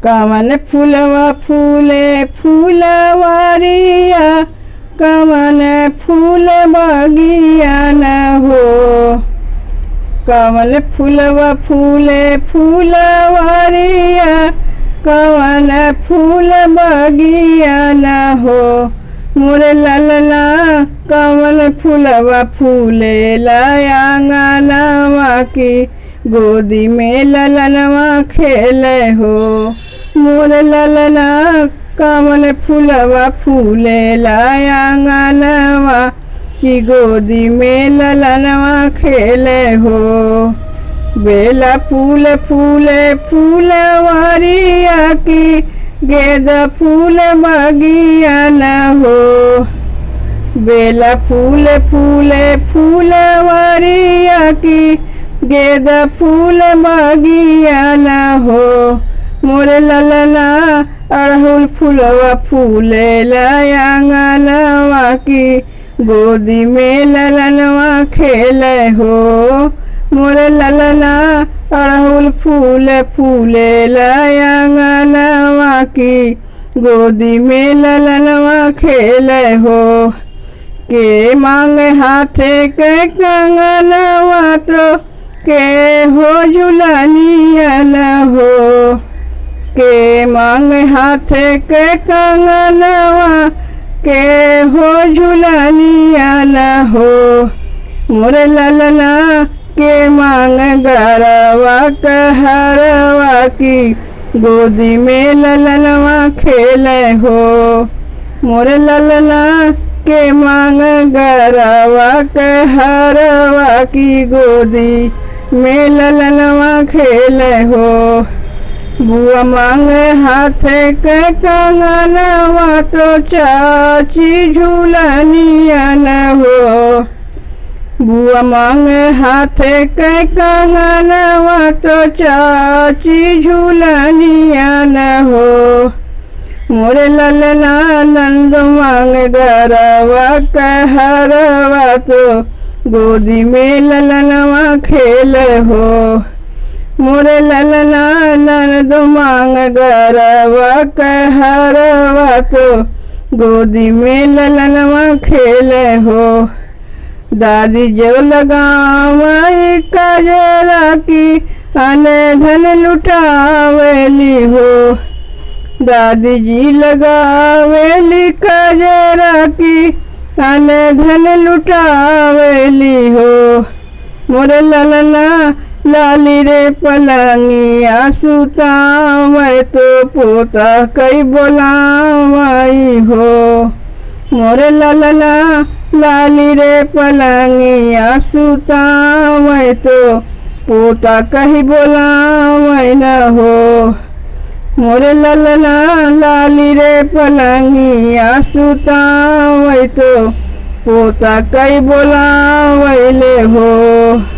कमल फूलवा फूले फूलवारिया, कमल फूल बगिया न हो। कमल फूलवा फूले फूलवारिया, कमल फूल बगिया न हो। मोरे ललना कमल फूलवा फूले लायांगनवा की, गोदी में ललनवा खेले हो। मोरे ललना कमल फूलवा फूले लायांगनवा की, गोदी में ललनवा खेले हो। बेला फूल फूले फूलवारिया की, गेंदा फूल बगिया न हो। बेला फूल फूले फूलवारिया की, गेंदा फूल बगिया न हो। मोरे ललना अड़हुल फूलवा फूले लायांगनवा की, गोदी में ललनवा खेले हो। मोरे ललना अड़हुल फूल फूले लायांगनवा की, गोदी में ललनवा खेले हो। के मांगे हाथे के कंगनवा तो, के हो झुलनिया न हो। के मांगे हाथे के कंगनवा, के हो झुलनिया न हो। मोरे ललना के मांग गरवा कहरवा की, गोदी में ललनवा खेले हो। मोरे ललना के मांग गरवा कहरवा की, गोदी में ललनवा खेले हो। बुआ मांगे हाथे के कंगनवा तो, चाची झूलनिया न हो। बुआ मांगे हाथे के कंगनवा तो, चाची झूलनिया न हो। मोरे ललना नंद मांगे गरवा कहरवा तो, गोदी में ललनवा खेले हो। मोरे ललना नंद मांग गरवा कहरवा तो, गोदी में ललनवा खेले हो। दादी जो लगावई कजरा की, अने धन लुटावेली हो। दादी जी लगावेली कजरा की, अने धन लुटावेली हो। मोरे ललना लाली रे पलंगिया सुतावे तो, पोता कई बोलावाई हो। मोरे ललना लाली रे पलंगिया सुतावे तो, पोता कहीं बोलावे न हो। मोरे ललना लाली रे पलंगिया सुतावे तो, पोता कहीं बोलावे ले हो।